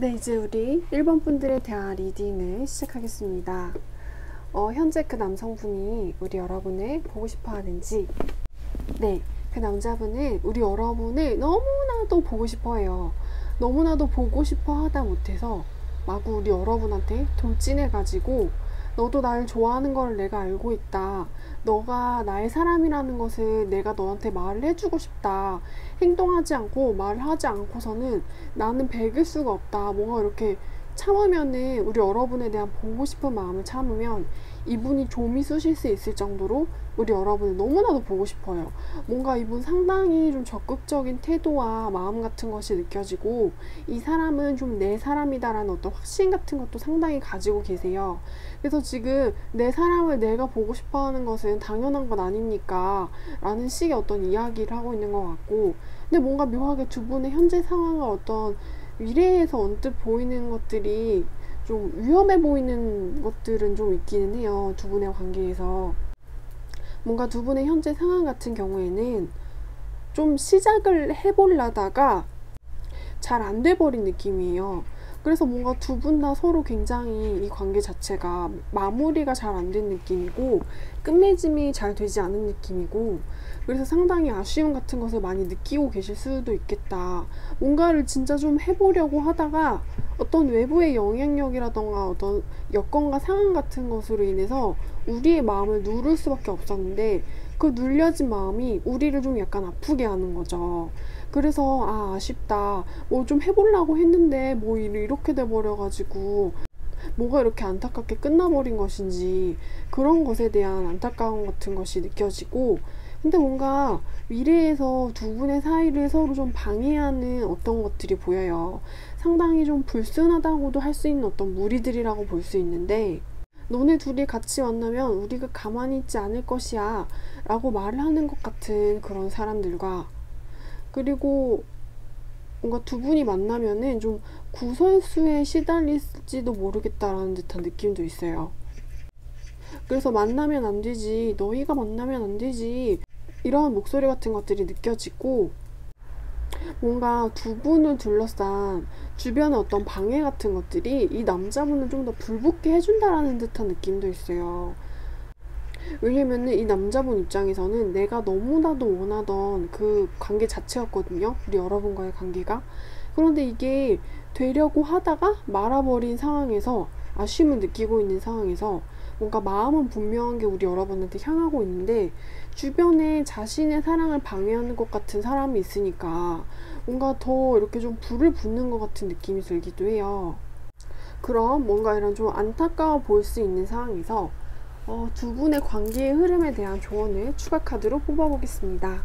네, 이제 우리 1번 분들에 대한 리딩을 시작하겠습니다. 현재 그 남성분이 우리 여러분을 보고 싶어 하는지, 네, 그 남자분은 우리 여러분을 너무나도 보고 싶어 해요. 너무나도 보고 싶어 하다 못해서 마구 우리 여러분한테 돌진해가지고 너도 나를 좋아하는 걸 내가 알고 있다. 너가 나의 사람이라는 것을 내가 너한테 말을 해주고 싶다. 행동하지 않고 말을 하지 않고서는 나는 배길 수가 없다. 뭔가 이렇게 참으면은 우리 여러분에 대한 보고 싶은 마음을 참으면 이분이 좀이 쑤실 수 있을 정도로 우리 여러분을 너무나도 보고 싶어요. 뭔가 이분 상당히 좀 적극적인 태도와 마음 같은 것이 느껴지고 이 사람은 좀 내 사람이다라는 어떤 확신 같은 것도 상당히 가지고 계세요. 그래서 지금 내 사람을 내가 보고 싶어 하는 것은 당연한 건 아닙니까? 라는 식의 어떤 이야기를 하고 있는 것 같고, 근데 뭔가 묘하게 두 분의 현재 상황과 어떤 미래에서 언뜻 보이는 것들이 좀 위험해 보이는 것들은 좀 있기는 해요. 두 분의 관계에서. 뭔가 두 분의 현재 상황 같은 경우에는 좀 시작을 해보려다가 잘 안 돼버린 느낌이에요. 그래서 뭔가 두 분 다 서로 굉장히 이 관계 자체가 마무리가 잘 안 된 느낌이고 끝맺음이 잘 되지 않은 느낌이고, 그래서 상당히 아쉬움 같은 것을 많이 느끼고 계실 수도 있겠다. 뭔가를 진짜 좀 해보려고 하다가 어떤 외부의 영향력이라던가 어떤 여건과 상황 같은 것으로 인해서 우리의 마음을 누를 수밖에 없었는데 그 눌려진 마음이 우리를 좀 약간 아프게 하는 거죠. 그래서 아쉽다. 뭐 좀 해보려고 했는데 뭐 이렇게 돼버려가지고 뭐가 이렇게 안타깝게 끝나버린 것인지 그런 것에 대한 안타까움 같은 것이 느껴지고, 근데 뭔가 미래에서 두 분의 사이를 서로 좀 방해하는 어떤 것들이 보여요. 상당히 좀 불순하다고도 할 수 있는 어떤 무리들이라고 볼 수 있는데, 너네 둘이 같이 만나면 우리가 가만히 있지 않을 것이야 라고 말을 하는 것 같은 그런 사람들과, 그리고 뭔가 두 분이 만나면은 좀 구설수에 시달릴지도 모르겠다라는 듯한 느낌도 있어요. 그래서 만나면 안 되지, 너희가 만나면 안 되지, 이런 목소리 같은 것들이 느껴지고, 뭔가 두 분을 둘러싼 주변의 어떤 방해 같은 것들이 이 남자분을 좀 더 불붙게 해준다라는 듯한 느낌도 있어요. 왜냐면은 이 남자분 입장에서는 내가 너무나도 원하던 그 관계 자체였거든요. 우리 여러분과의 관계가. 그런데 이게 되려고 하다가 말아버린 상황에서 아쉬움을 느끼고 있는 상황에서 뭔가 마음은 분명한 게 우리 여러분한테 향하고 있는데 주변에 자신의 사랑을 방해하는 것 같은 사람이 있으니까 뭔가 더 이렇게 좀 불을 붙는 것 같은 느낌이 들기도 해요. 그럼 뭔가 이런 좀 안타까워 보일 수 있는 상황에서 두 분의 관계의 흐름에 대한 조언을 추가 카드로 뽑아보겠습니다.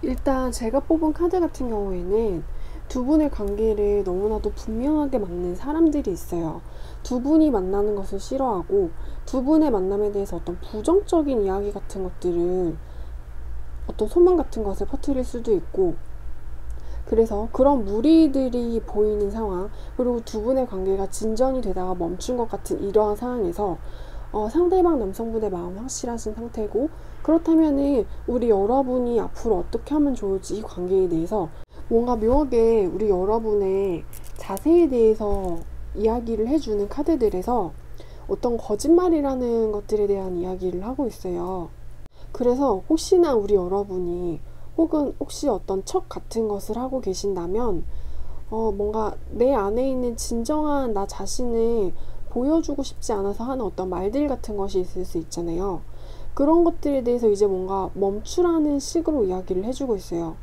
일단 제가 뽑은 카드 같은 경우에는 두 분의 관계를 너무나도 분명하게 막는 사람들이 있어요. 두 분이 만나는 것을 싫어하고 두 분의 만남에 대해서 어떤 부정적인 이야기 같은 것들을, 어떤 소문 같은 것을 퍼뜨릴 수도 있고, 그래서 그런 무리들이 보이는 상황, 그리고 두 분의 관계가 진전이 되다가 멈춘 것 같은 이러한 상황에서 상대방 남성분의 마음은 확실하신 상태고, 그렇다면은 우리 여러분이 앞으로 어떻게 하면 좋을지 이 관계에 대해서 뭔가 묘하게 우리 여러분의 자세에 대해서 이야기를 해주는 카드들에서 어떤 거짓말이라는 것들에 대한 이야기를 하고 있어요. 그래서 혹시나 우리 여러분이 혹은 혹시 어떤 척 같은 것을 하고 계신다면 뭔가 내 안에 있는 진정한 나 자신을 보여주고 싶지 않아서 하는 어떤 말들 같은 것이 있을 수 있잖아요. 그런 것들에 대해서 이제 뭔가 멈추라는 식으로 이야기를 해주고 있어요.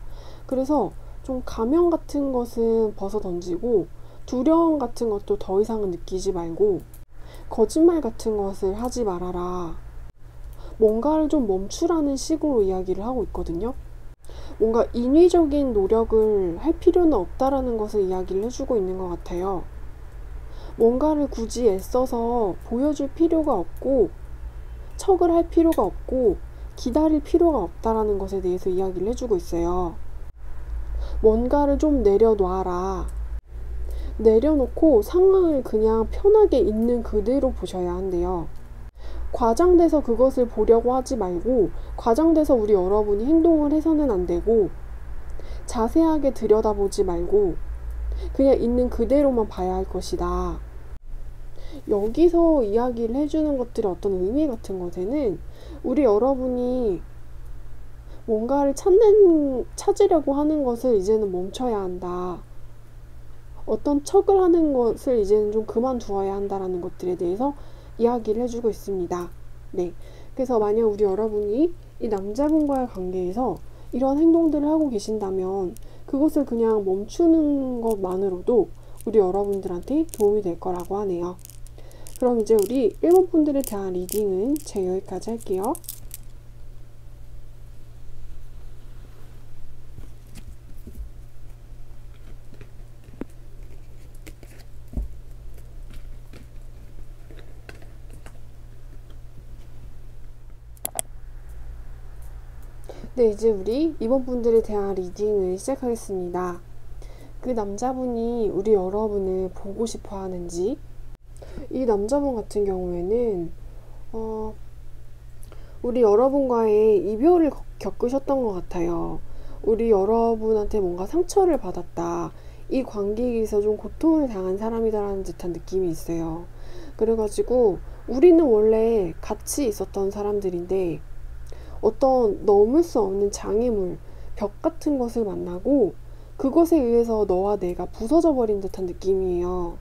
그래서 좀 가면 같은 것은 벗어 던지고 두려움 같은 것도 더 이상은 느끼지 말고 거짓말 같은 것을 하지 말아라. 뭔가를 좀 멈추라는 식으로 이야기를 하고 있거든요. 뭔가 인위적인 노력을 할 필요는 없다라는 것을 이야기를 해주고 있는 것 같아요. 뭔가를 굳이 애써서 보여줄 필요가 없고 척을 할 필요가 없고 기다릴 필요가 없다라는 것에 대해서 이야기를 해주고 있어요. 뭔가를 좀 내려놔라. 내려놓고 상황을 그냥 편하게 있는 그대로 보셔야 한대요. 과장돼서 그것을 보려고 하지 말고, 과장돼서 우리 여러분이 행동을 해서는 안 되고, 자세하게 들여다보지 말고 그냥 있는 그대로만 봐야 할 것이다. 여기서 이야기를 해주는 것들의 어떤 의미 같은 것에는 우리 여러분이 뭔가를 찾으려고 하는 것을 이제는 멈춰야 한다. 어떤 척을 하는 것을 이제는 좀 그만두어야 한다라는 것들에 대해서 이야기를 해주고 있습니다. 네. 그래서 만약 우리 여러분이 이 남자분과의 관계에서 이런 행동들을 하고 계신다면 그것을 그냥 멈추는 것만으로도 우리 여러분들한테 도움이 될 거라고 하네요. 그럼 이제 우리 1번 분들에 대한 리딩은 제가 여기까지 할게요. 네, 이제 우리 2번 분들에 대한 리딩을 시작하겠습니다. 그 남자분이 우리 여러분을 보고 싶어 하는지, 이 남자분 같은 경우에는 우리 여러분과의 이별을 겪으셨던 것 같아요. 우리 여러분한테 뭔가 상처를 받았다. 이 관계에서 좀 고통을 당한 사람이다라는 듯한 느낌이 있어요. 그래가지고 우리는 원래 같이 있었던 사람들인데 어떤 넘을 수 없는 장애물, 벽 같은 것을 만나고 그것에 의해서 너와 내가 부서져 버린 듯한 느낌이에요.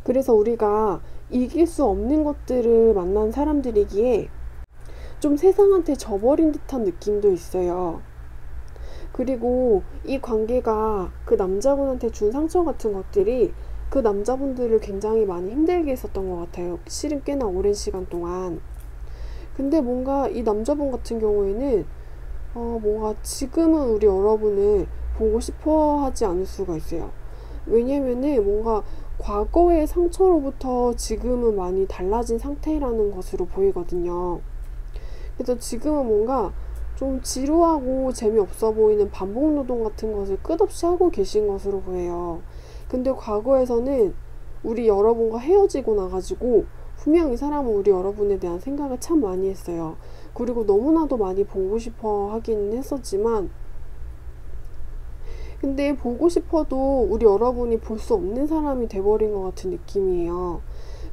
그래서 우리가 이길 수 없는 것들을 만난 사람들이기에 좀 세상한테 져버린 듯한 느낌도 있어요. 그리고 이 관계가 그 남자분한테 준 상처 같은 것들이 그 남자분들을 굉장히 많이 힘들게 했었던 것 같아요. 실은 꽤나 오랜 시간 동안. 근데 뭔가 이 남자분 같은 경우에는 뭔가 지금은 우리 여러분을 보고 싶어 하지 않을 수가 있어요. 왜냐면은 뭔가 과거의 상처로부터 지금은 많이 달라진 상태라는 것으로 보이거든요. 그래서 지금은 뭔가 좀 지루하고 재미없어 보이는 반복 노동 같은 것을 끝없이 하고 계신 것으로 보여요. 근데 과거에서는 우리 여러분과 헤어지고 나가지고 분명 이 사람은 우리 여러분에 대한 생각을 참 많이 했어요. 그리고 너무나도 많이 보고 싶어 하긴 했었지만 근데 보고 싶어도 우리 여러분이 볼 수 없는 사람이 돼버린 것 같은 느낌이에요.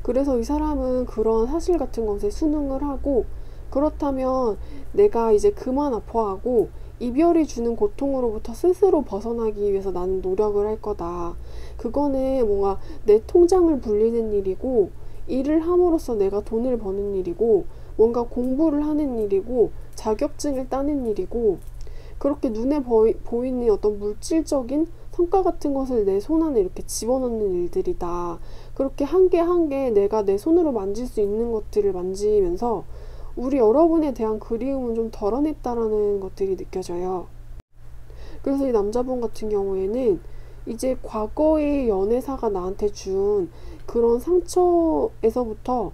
그래서 이 사람은 그런 사실 같은 것에 순응을 하고 그렇다면 내가 이제 그만 아파하고 이별이 주는 고통으로부터 스스로 벗어나기 위해서 나는 노력을 할 거다. 그거는 뭔가 내 통장을 불리는 일이고 일을 함으로써 내가 돈을 버는 일이고 뭔가 공부를 하는 일이고 자격증을 따는 일이고 그렇게 눈에 보이는 어떤 물질적인 성과 같은 것을 내 손 안에 이렇게 집어넣는 일들이다. 그렇게 한 개 한 개 내가 내 손으로 만질 수 있는 것들을 만지면서 우리 여러분에 대한 그리움은 좀 덜어냈다라는 것들이 느껴져요. 그래서 이 남자분 같은 경우에는 이제 과거의 연애사가 나한테 준 그런 상처에서부터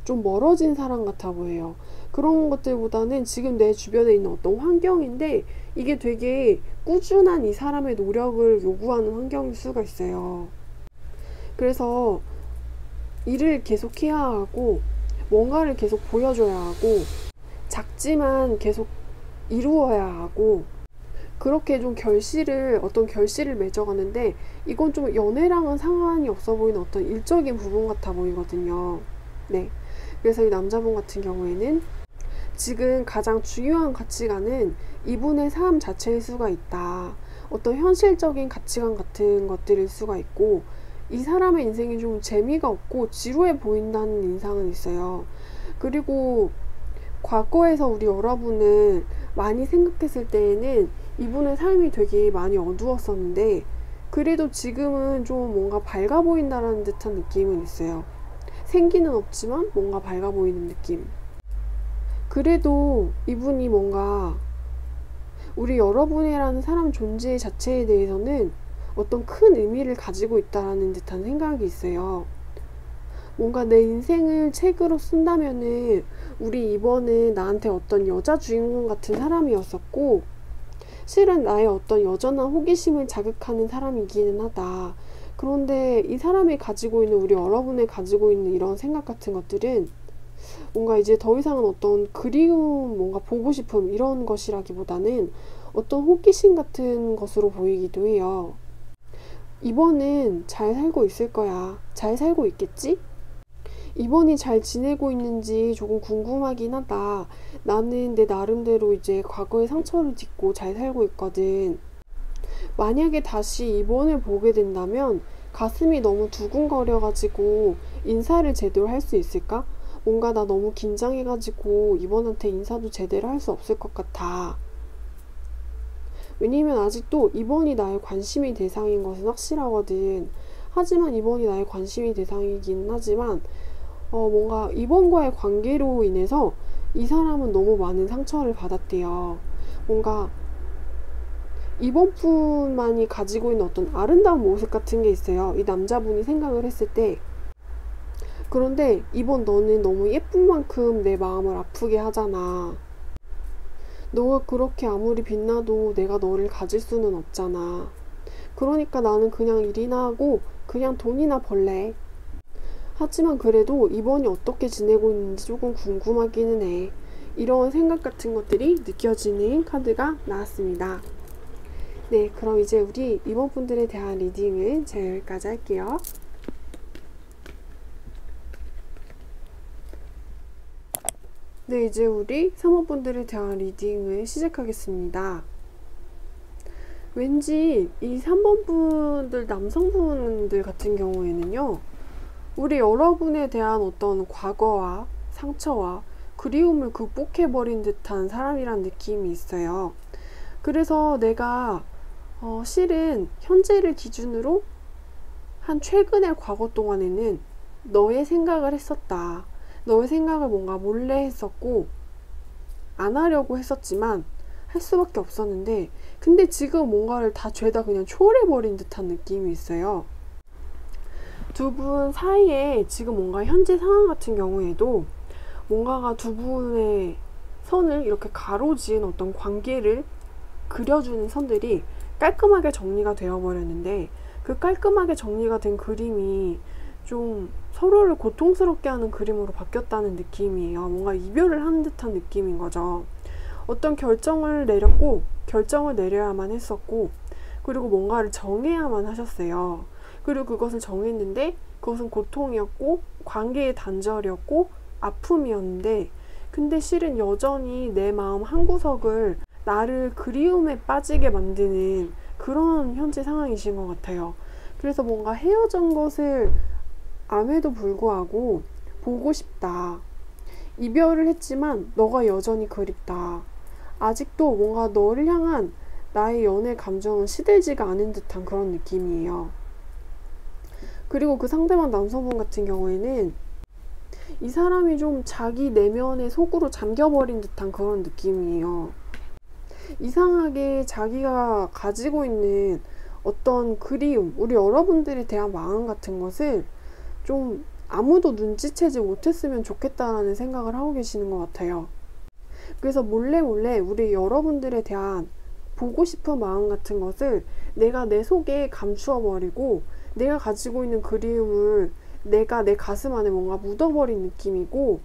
좀 멀어진 사람 같아 보여요. 그런 것들보다는 지금 내 주변에 있는 어떤 환경인데 이게 되게 꾸준한 이 사람의 노력을 요구하는 환경일 수가 있어요. 그래서 일을 계속 해야 하고 뭔가를 계속 보여줘야 하고 작지만 계속 이루어야 하고 그렇게 좀 어떤 결실을 맺어가는데 이건 좀 연애랑은 상관이 없어 보이는 어떤 일적인 부분 같아 보이거든요. 네. 그래서 이 남자분 같은 경우에는 지금 가장 중요한 가치관은 이분의 삶 자체일 수가 있다. 어떤 현실적인 가치관 같은 것들일 수가 있고 이 사람의 인생이 좀 재미가 없고 지루해 보인다는 인상은 있어요. 그리고 과거에서 우리 여러분을 많이 생각했을 때에는 이분의 삶이 되게 많이 어두웠었는데 그래도 지금은 좀 뭔가 밝아 보인다라는 듯한 느낌은 있어요. 생기는 없지만 뭔가 밝아 보이는 느낌. 그래도 이분이 뭔가 우리 여러분이라는 사람 존재 자체에 대해서는 어떤 큰 의미를 가지고 있다라는 듯한 생각이 있어요. 뭔가 내 인생을 책으로 쓴다면은 우리 2번은 나한테 어떤 여자 주인공 같은 사람이었었고 실은 나의 어떤 여전한 호기심을 자극하는 사람이기는 하다. 그런데 이 사람이 가지고 있는 우리 여러분이 가지고 있는 이런 생각 같은 것들은 뭔가 이제 더 이상은 어떤 그리움, 뭔가 보고 싶음 이런 것이라기보다는 어떤 호기심 같은 것으로 보이기도 해요. 이번은 잘 살고 있을 거야. 잘 살고 있겠지? 이번이 잘 지내고 있는지 조금 궁금하긴 하다. 나는 내 나름대로 이제 과거의 상처를 딛고 잘 살고 있거든. 만약에 다시 이번을 보게 된다면 가슴이 너무 두근거려가지고 인사를 제대로 할 수 있을까? 뭔가 나 너무 긴장해가지고 이번한테 인사도 제대로 할 수 없을 것 같아. 왜냐면 아직도 이번이 나의 관심의 대상인 것은 확실하거든. 하지만 이번이 나의 관심의 대상이긴 하지만 뭔가 이번과의 관계로 인해서 이 사람은 너무 많은 상처를 받았대요. 뭔가 이번뿐만이 가지고 있는 어떤 아름다운 모습 같은 게 있어요. 이 남자분이 생각을 했을 때. 그런데 이번 너는 너무 예쁜 만큼 내 마음을 아프게 하잖아. 너가 그렇게 아무리 빛나도 내가 너를 가질 수는 없잖아. 그러니까 나는 그냥 일이나 하고 그냥 돈이나 벌래. 하지만 그래도 이번이 어떻게 지내고 있는지 조금 궁금하기는 해. 이런 생각 같은 것들이 느껴지는 카드가 나왔습니다. 네, 그럼 이제 우리 이번 분들에 대한 리딩은 제가 여기까지 할게요. 네, 이제 우리 3번 분들에 대한 리딩을 시작하겠습니다. 왠지 이 3번 분들, 남성분들 같은 경우에는요, 우리 여러분에 대한 어떤 과거와 상처와 그리움을 극복해버린 듯한 사람이란 느낌이 있어요. 그래서 내가 실은 현재를 기준으로 한 최근의 과거 동안에는 너의 생각을 했었다. 너의 생각을 뭔가 몰래 했었고 안 하려고 했었지만 할 수밖에 없었는데 근데 지금 뭔가를 다 죄다 그냥 초월해버린 듯한 느낌이 있어요. 두 분 사이에 지금 뭔가 현재 상황 같은 경우에도 뭔가가 두 분의 선을 이렇게 가로지은 어떤 관계를 그려주는 선들이 깔끔하게 정리가 되어버렸는데 그 깔끔하게 정리가 된 그림이 좀 서로를 고통스럽게 하는 그림으로 바뀌었다는 느낌이에요. 뭔가 이별을 한 듯한 느낌인 거죠. 어떤 결정을 내렸고 결정을 내려야만 했었고 그리고 뭔가를 정해야만 하셨어요. 그리고 그것을 정했는데 그것은 고통이었고 관계의 단절이었고 아픔이었는데 근데 실은 여전히 내 마음 한구석을 나를 그리움에 빠지게 만드는 그런 현재 상황이신 것 같아요. 그래서 뭔가 헤어진 것을 암에도 불구하고 보고 싶다. 이별을 했지만 너가 여전히 그립다. 아직도 뭔가 너를 향한 나의 연애 감정은 시들지가 않은 듯한 그런 느낌이에요. 그리고 그 상대방 남성분 같은 경우에는 이 사람이 좀 자기 내면의 속으로 잠겨버린 듯한 그런 느낌이에요. 이상하게 자기가 가지고 있는 어떤 그리움, 우리 여러분들에 대한 마음 같은 것을 좀 아무도 눈치채지 못했으면 좋겠다라는 생각을 하고 계시는 것 같아요. 그래서 몰래 우리 여러분들에 대한 보고 싶은 마음 같은 것을 내가 내 속에 감추어버리고 내가 가지고 있는 그리움을 내가 내 가슴 안에 뭔가 묻어버린 느낌이고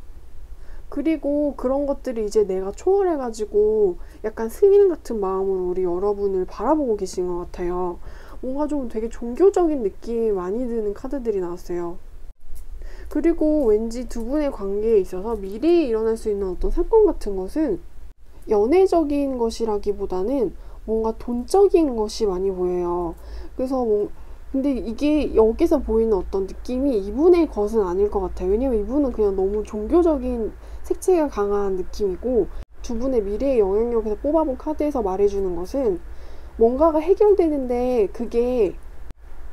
그리고 그런 것들이 이제 내가 초월해가지고 약간 스님 같은 마음으로 우리 여러분을 바라보고 계신 것 같아요. 뭔가 좀 되게 종교적인 느낌이 많이 드는 카드들이 나왔어요. 그리고 왠지 두 분의 관계에 있어서 미래에 일어날 수 있는 어떤 사건 같은 것은 연애적인 것이라기보다는 뭔가 돈적인 것이 많이 보여요. 그래서 근데 이게 여기서 보이는 어떤 느낌이 이분의 것은 아닐 것 같아요. 왜냐면 이분은 그냥 너무 종교적인 색채가 강한 느낌이고 두 분의 미래의 영향력에서 뽑아본 카드에서 말해주는 것은 뭔가가 해결되는데 그게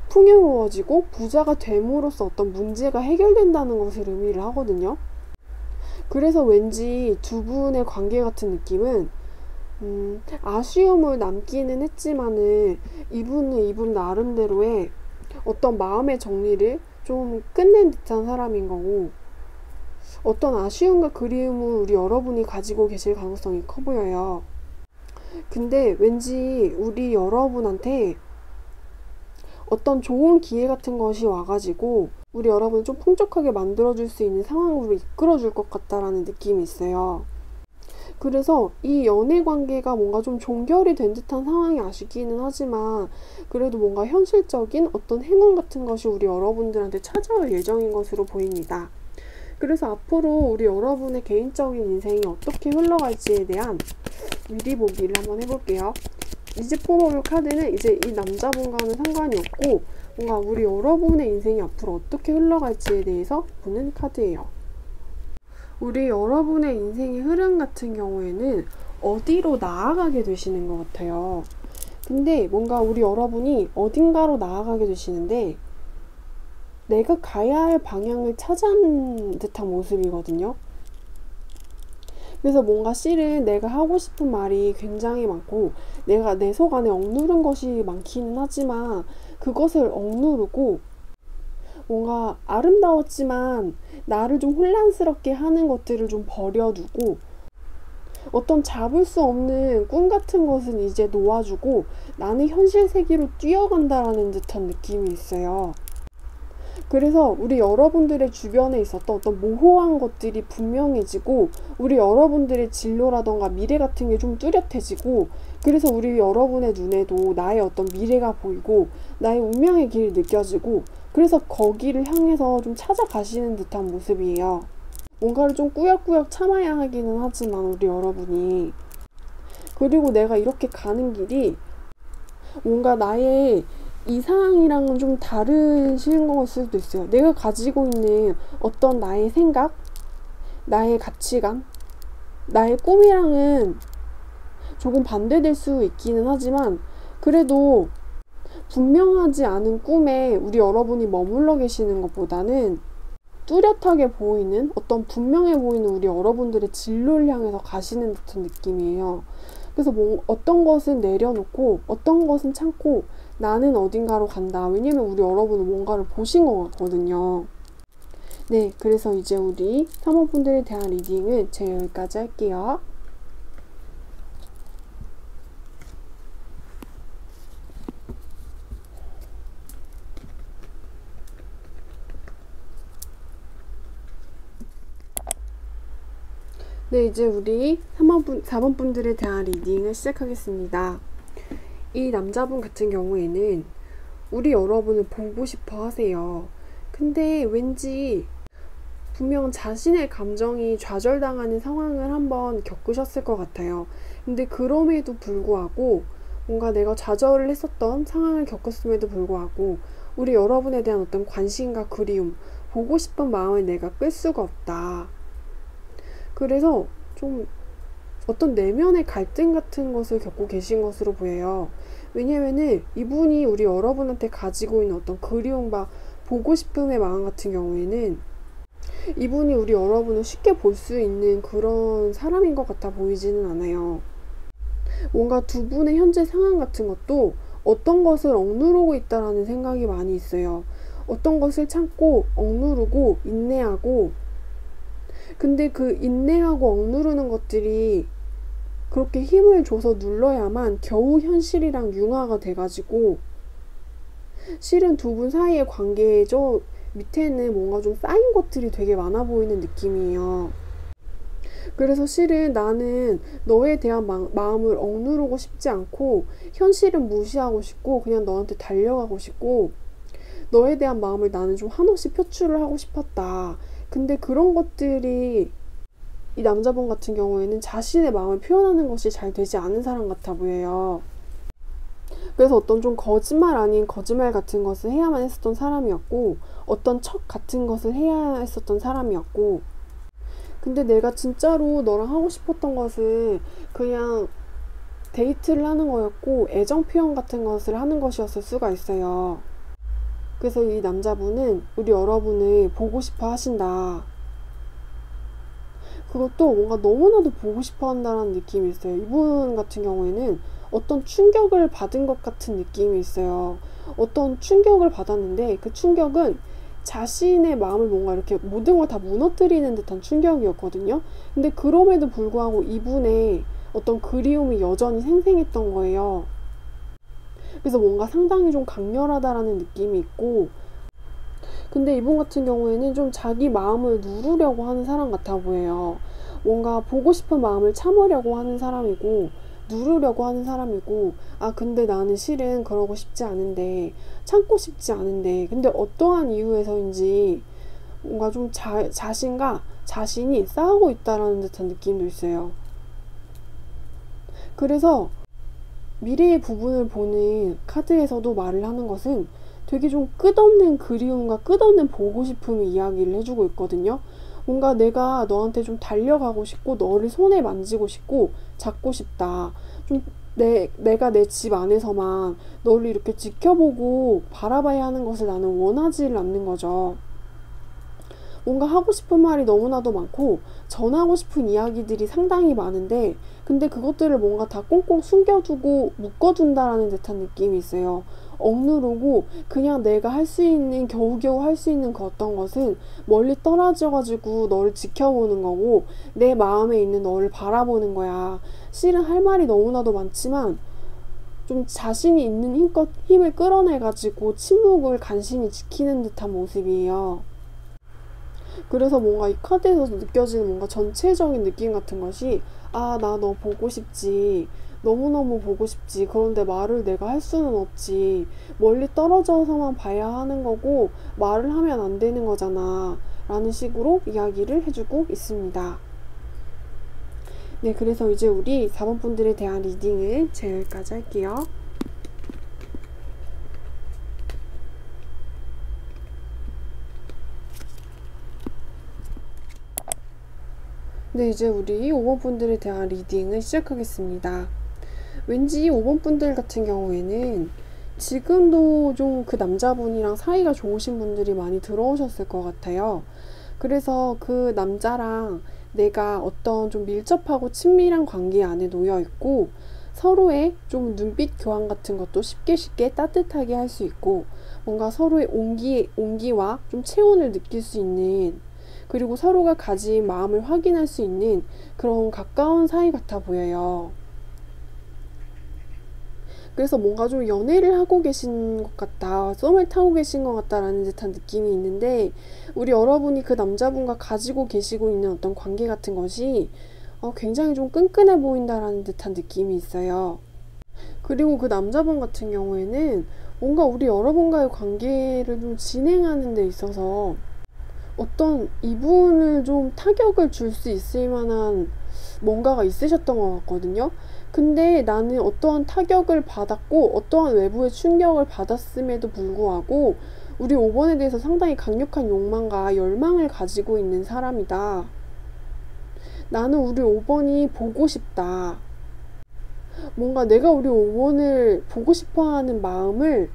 풍요로워지고 부자가 됨으로써 어떤 문제가 해결된다는 것을 의미를 하거든요. 그래서 왠지 두 분의 관계 같은 느낌은 아쉬움을 남기는 했지만은 이분은 이분 나름대로의 어떤 마음의 정리를 좀 끝낸 듯한 사람인 거고 어떤 아쉬움과 그리움을 우리 여러분이 가지고 계실 가능성이 커 보여요. 근데 왠지 우리 여러분한테 어떤 좋은 기회 같은 것이 와가지고 우리 여러분을 좀 풍족하게 만들어줄 수 있는 상황으로 이끌어줄 것 같다라는 느낌이 있어요. 그래서 이 연애 관계가 뭔가 좀 종결이 된 듯한 상황이 아쉽기는 하지만 그래도 뭔가 현실적인 어떤 행운 같은 것이 우리 여러분들한테 찾아올 예정인 것으로 보입니다. 그래서 앞으로 우리 여러분의 개인적인 인생이 어떻게 흘러갈지에 대한 미리 보기를 한번 해볼게요. 이제 뽑아볼 카드는 이제 이 남자분과는 상관이 없고 뭔가 우리 여러분의 인생이 앞으로 어떻게 흘러갈지에 대해서 보는 카드예요. 우리 여러분의 인생의 흐름 같은 경우에는 어디로 나아가게 되시는 것 같아요. 근데 뭔가 우리 여러분이 어딘가로 나아가게 되시는데 내가 가야 할 방향을 찾은 듯한 모습이거든요. 그래서 뭔가 실은 내가 하고 싶은 말이 굉장히 많고 내가 내 속 안에 억누른 것이 많기는 하지만 그것을 억누르고 뭔가 아름다웠지만 나를 좀 혼란스럽게 하는 것들을 좀 버려두고 어떤 잡을 수 없는 꿈 같은 것은 이제 놓아주고 나는 현실 세계로 뛰어간다라는 듯한 느낌이 있어요. 그래서 우리 여러분들의 주변에 있었던 어떤 모호한 것들이 분명해지고 우리 여러분들의 진로라던가 미래 같은 게 좀 뚜렷해지고 그래서 우리 여러분의 눈에도 나의 어떤 미래가 보이고 나의 운명의 길이 느껴지고 그래서 거기를 향해서 좀 찾아가시는 듯한 모습이에요. 뭔가를 좀 꾸역꾸역 참아야 하기는 하지만 우리 여러분이 그리고 내가 이렇게 가는 길이 뭔가 나의 이 상황이랑은 좀 다르신 걸 수도 있어요. 내가 가지고 있는 어떤 나의 생각, 나의 가치관, 나의 꿈이랑은 조금 반대될 수 있기는 하지만 그래도 분명하지 않은 꿈에 우리 여러분이 머물러 계시는 것보다는 뚜렷하게 보이는 어떤 분명해 보이는 우리 여러분들의 진로를 향해서 가시는 듯한 느낌이에요. 그래서 뭐 어떤 것은 내려놓고 어떤 것은 참고 나는 어딘가로 간다. 왜냐면 우리 여러분은 뭔가를 보신 것 같거든요. 네, 그래서 이제 우리 3호분들에 대한 리딩은 제가 여기까지 할게요. 네, 이제 우리 4번 분들에 대한 리딩을 시작하겠습니다. 이 남자분 같은 경우에는 우리 여러분을 보고 싶어 하세요. 근데 왠지 분명 자신의 감정이 좌절당하는 상황을 한번 겪으셨을 것 같아요. 근데 그럼에도 불구하고 뭔가 내가 좌절을 했었던 상황을 겪었음에도 불구하고 우리 여러분에 대한 어떤 관심과 그리움, 보고 싶은 마음을 내가 끌 수가 없다. 그래서 좀 어떤 내면의 갈등 같은 것을 겪고 계신 것으로 보여요. 왜냐면은 이분이 우리 여러분한테 가지고 있는 어떤 그리움과 보고 싶음의 마음 같은 경우에는 이분이 우리 여러분을 쉽게 볼 수 있는 그런 사람인 것 같아 보이지는 않아요. 뭔가 두 분의 현재 상황 같은 것도 어떤 것을 억누르고 있다라는 생각이 많이 있어요. 어떤 것을 참고 억누르고 인내하고 근데 그 인내하고 억누르는 것들이 그렇게 힘을 줘서 눌러야만 겨우 현실이랑 융화가 돼가지고 실은 두 분 사이의 관계에 저 밑에는 뭔가 좀 쌓인 것들이 되게 많아 보이는 느낌이에요. 그래서 실은 나는 너에 대한 마음을 억누르고 싶지 않고 현실은 무시하고 싶고 그냥 너한테 달려가고 싶고 너에 대한 마음을 나는 좀 한없이 표출을 하고 싶었다. 근데 그런 것들이 이 남자분 같은 경우에는 자신의 마음을 표현하는 것이 잘 되지 않은 사람 같아 보여요. 그래서 어떤 좀 거짓말 아닌 거짓말 같은 것을 해야만 했었던 사람이었고 어떤 척 같은 것을 해야 했었던 사람이었고 근데 내가 진짜로 너랑 하고 싶었던 것은 그냥 데이트를 하는 거였고 애정 표현 같은 것을 하는 것이었을 수가 있어요. 그래서 이 남자분은 우리 여러분을 보고 싶어 하신다. 그것도 뭔가 너무나도 보고 싶어 한다는 느낌이 있어요. 이분 같은 경우에는 어떤 충격을 받은 것 같은 느낌이 있어요. 어떤 충격을 받았는데 그 충격은 자신의 마음을 뭔가 이렇게 모든 걸 다 무너뜨리는 듯한 충격이었거든요. 근데 그럼에도 불구하고 이분의 어떤 그리움이 여전히 생생했던 거예요. 그래서 뭔가 상당히 좀 강렬하다라는 느낌이 있고 근데 이분 같은 경우에는 좀 자기 마음을 누르려고 하는 사람 같아 보여요. 뭔가 보고 싶은 마음을 참으려고 하는 사람이고 누르려고 하는 사람이고, 아 근데 나는 실은 그러고 싶지 않은데, 참고 싶지 않은데, 근데 어떠한 이유에서인지 뭔가 좀 자신과 자신이 싸우고 있다라는 듯한 느낌도 있어요. 그래서 미래의 부분을 보는 카드에서도 말을 하는 것은 되게 좀 끝없는 그리움과 끝없는 보고 싶음의 이야기를 해주고 있거든요. 뭔가 내가 너한테 좀 달려가고 싶고 너를 손에 만지고 싶고 잡고 싶다. 좀 내가 내 집 안에서만 너를 이렇게 지켜보고 바라봐야 하는 것을 나는 원하지를 않는 거죠. 뭔가 하고 싶은 말이 너무나도 많고 전하고 싶은 이야기들이 상당히 많은데, 근데 그것들을 뭔가 다 꽁꽁 숨겨두고 묶어둔다라는 듯한 느낌이 있어요. 억누르고 그냥 내가 할 수 있는, 겨우겨우 할 수 있는 그 어떤 것은 멀리 떨어져가지고 너를 지켜보는 거고 내 마음에 있는 너를 바라보는 거야. 실은 할 말이 너무나도 많지만 좀 자신이 있는 힘껏 힘을 끌어내가지고 침묵을 간신히 지키는 듯한 모습이에요. 그래서 뭔가 이 카드에서 느껴지는 뭔가 전체적인 느낌 같은 것이, 아, 나 너 보고 싶지. 너무너무 보고 싶지. 그런데 말을 내가 할 수는 없지. 멀리 떨어져서만 봐야 하는 거고 말을 하면 안 되는 거잖아. 라는 식으로 이야기를 해주고 있습니다. 네, 그래서 이제 우리 4번 분들에 대한 리딩을 여기까지 할게요. 네, 이제 우리 5번 분들에 대한 리딩을 시작하겠습니다. 왠지 5번 분들 같은 경우에는 지금도 좀 그 남자분이랑 사이가 좋으신 분들이 많이 들어오셨을 것 같아요. 그래서 그 남자랑 내가 어떤 좀 밀접하고 친밀한 관계 안에 놓여 있고, 서로의 좀 눈빛 교환 같은 것도 쉽게 따뜻하게 할 수 있고, 뭔가 서로의 온기와 좀 체온을 느낄 수 있는, 그리고 서로가 가진 마음을 확인할 수 있는 그런 가까운 사이 같아 보여요. 그래서 뭔가 좀 연애를 하고 계신 것 같다, 썸을 타고 계신 것 같다라는 듯한 느낌이 있는데, 우리 여러분이 그 남자분과 가지고 계시고 있는 어떤 관계 같은 것이 굉장히 좀 끈끈해 보인다라는 듯한 느낌이 있어요. 그리고 그 남자분 같은 경우에는 뭔가 우리 여러분과의 관계를 좀 진행하는 데 있어서 어떤 이분을 좀 타격을 줄 수 있을 만한 뭔가가 있으셨던 것 같거든요. 근데 나는 어떠한 타격을 받았고 어떠한 외부의 충격을 받았음에도 불구하고 우리 5번에 대해서 상당히 강력한 욕망과 열망을 가지고 있는 사람이다. 나는 우리 5번이 보고 싶다. 뭔가 내가 우리 5번을 보고 싶어 하는 마음을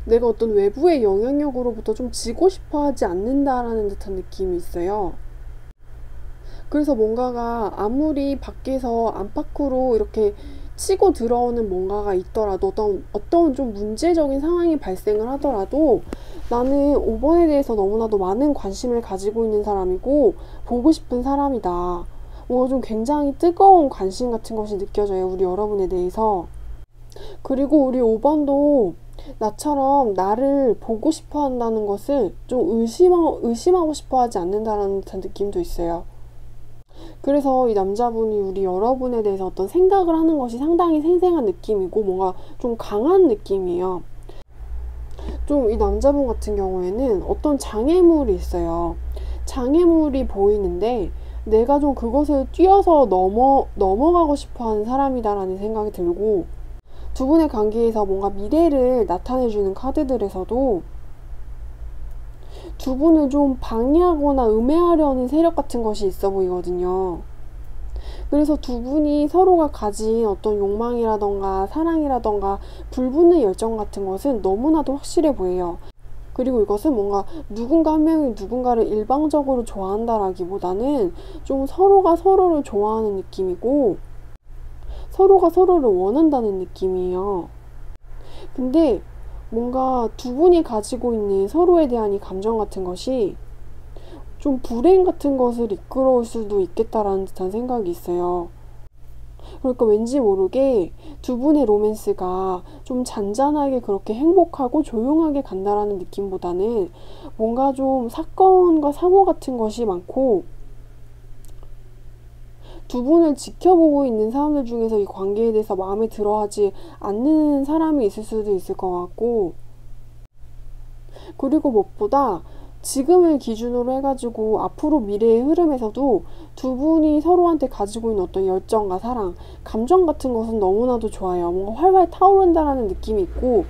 내가 어떤 외부의 영향력으로부터 좀 지고 싶어 하지 않는다라는 듯한 느낌이 있어요. 그래서 뭔가가 아무리 밖에서 안팎으로 이렇게 치고 들어오는 뭔가가 있더라도 어떤 좀 문제적인 상황이 발생을 하더라도 나는 5번에 대해서 너무나도 많은 관심을 가지고 있는 사람이고 보고 싶은 사람이다. 뭔가 좀 굉장히 뜨거운 관심 같은 것이 느껴져요, 우리 여러분에 대해서. 그리고 우리 5번도 나처럼 나를 보고 싶어 한다는 것을 좀 의심하고 싶어 하지 않는다라는 듯한 느낌도 있어요. 그래서 이 남자분이 우리 여러분에 대해서 어떤 생각을 하는 것이 상당히 생생한 느낌이고 뭔가 좀 강한 느낌이에요. 좀 이 남자분 같은 경우에는 어떤 장애물이 있어요. 장애물이 보이는데 내가 좀 그것을 뛰어서 넘어가고 싶어 하는 사람이다라는 생각이 들고, 두 분의 관계에서 뭔가 미래를 나타내주는 카드들에서도 두 분을 좀 방해하거나 음해하려는 세력 같은 것이 있어 보이거든요. 그래서 두 분이 서로가 가진 어떤 욕망이라던가 사랑이라던가 불붙는 열정 같은 것은 너무나도 확실해 보여요. 그리고 이것은 뭔가 누군가 한 명이 누군가를 일방적으로 좋아한다라기보다는 좀 서로가 서로를 좋아하는 느낌이고 서로가 서로를 원한다는 느낌이에요. 근데 뭔가 두 분이 가지고 있는 서로에 대한 이 감정 같은 것이 좀 불행 같은 것을 이끌어올 수도 있겠다라는 듯한 생각이 있어요. 그러니까 왠지 모르게 두 분의 로맨스가 좀 잔잔하게 그렇게 행복하고 조용하게 간다라는 느낌보다는 뭔가 좀 사건과 사고 같은 것이 많고 두 분을 지켜보고 있는 사람들 중에서 이 관계에 대해서 마음에 들어하지 않는 사람이 있을 수도 있을 것 같고, 그리고 무엇보다 지금을 기준으로 해가지고 앞으로 미래의 흐름에서도 두 분이 서로한테 가지고 있는 어떤 열정과 사랑, 감정 같은 것은 너무나도 좋아요. 뭔가 활활 타오른다라는 느낌이 있고,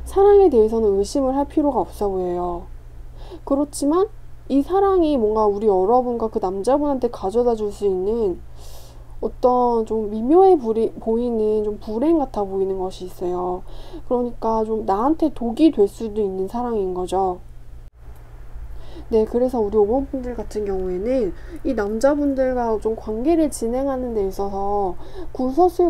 사랑에 대해서는 의심을 할 필요가 없어 보여요. 그렇지만 이 사랑이 뭔가 우리 여러분과 그 남자분한테 가져다 줄 수 있는 어떤 좀 미묘해 보이는 좀 불행 같아 보이는 것이 있어요. 그러니까 좀 나한테 독이 될 수도 있는 사랑인 거죠. 네, 그래서 우리 5번 분들 같은 경우에는 이 남자분들과 좀 관계를 진행하는 데 있어서 구설수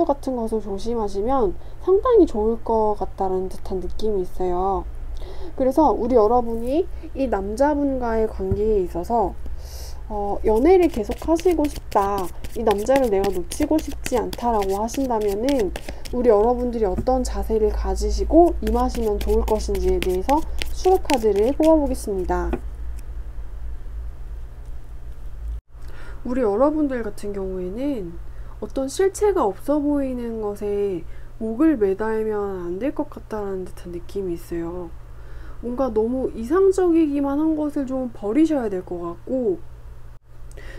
같은 것을 조심하시면 상당히 좋을 것 같다는 듯한 느낌이 있어요. 그래서 우리 여러분이 이 남자분과의 관계에 있어서 연애를 계속 하시고 싶다, 이 남자를 내가 놓치고 싶지 않다라고 하신다면은 우리 여러분들이 어떤 자세를 가지시고 임하시면 좋을 것인지에 대해서 수로 카드를 뽑아보겠습니다. 우리 여러분들 같은 경우에는 어떤 실체가 없어 보이는 것에 목을 매달면 안 될 것 같다라는 듯한 느낌이 있어요. 뭔가 너무 이상적이기만 한 것을 좀 버리셔야 될 것 같고,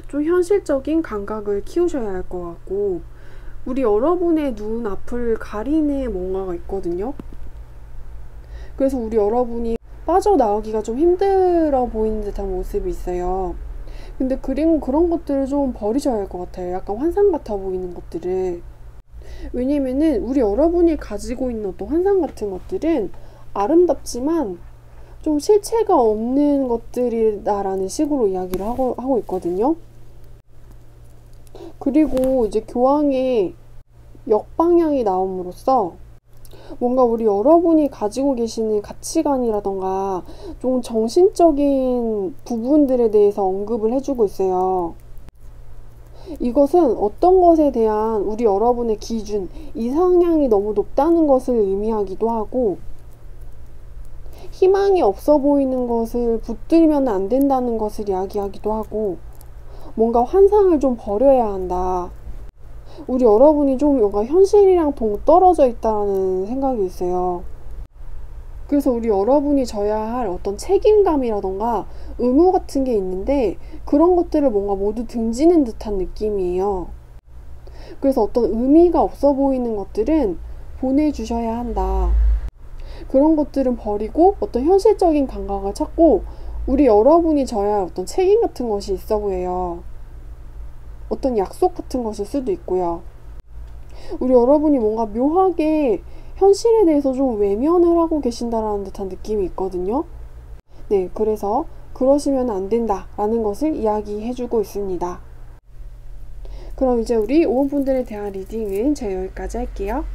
좀 현실적인 감각을 키우셔야 할 것 같고, 우리 여러분의 눈 앞을 가리는 뭔가가 있거든요. 그래서 우리 여러분이 빠져나오기가 좀 힘들어 보이는 듯한 모습이 있어요. 근데 그리고 그런 것들을 좀 버리셔야 할 것 같아요. 약간 환상 같아 보이는 것들을. 왜냐면은 우리 여러분이 가지고 있는 어떤 환상 같은 것들은 아름답지만 좀 실체가 없는 것들이다라는 식으로 이야기를 하고 있거든요. 그리고 이제 교황의 역방향이 나옴으로써 뭔가 우리 여러분이 가지고 계시는 가치관이라던가 좀 정신적인 부분들에 대해서 언급을 해주고 있어요. 이것은 어떤 것에 대한 우리 여러분의 기준, 이상향이 너무 높다는 것을 의미하기도 하고, 희망이 없어 보이는 것을 붙들면 안 된다는 것을 이야기하기도 하고, 뭔가 환상을 좀 버려야 한다. 우리 여러분이 좀 뭔가 현실이랑 동떨어져 있다는 생각이 있어요. 그래서 우리 여러분이 져야 할 어떤 책임감이라던가 의무 같은 게 있는데 그런 것들을 뭔가 모두 등지는 듯한 느낌이에요. 그래서 어떤 의미가 없어 보이는 것들은 보내주셔야 한다. 그런 것들은 버리고 어떤 현실적인 감각을 찾고 우리 여러분이 져야 할 어떤 책임 같은 것이 있어 보여요. 어떤 약속 같은 것일 수도 있고요. 우리 여러분이 뭔가 묘하게 현실에 대해서 좀 외면을 하고 계신다라는 듯한 느낌이 있거든요. 네, 그래서 그러시면 안 된다라는 것을 이야기해주고 있습니다. 그럼 이제 우리 5번 분들에 대한 리딩은 제가 여기까지 할게요.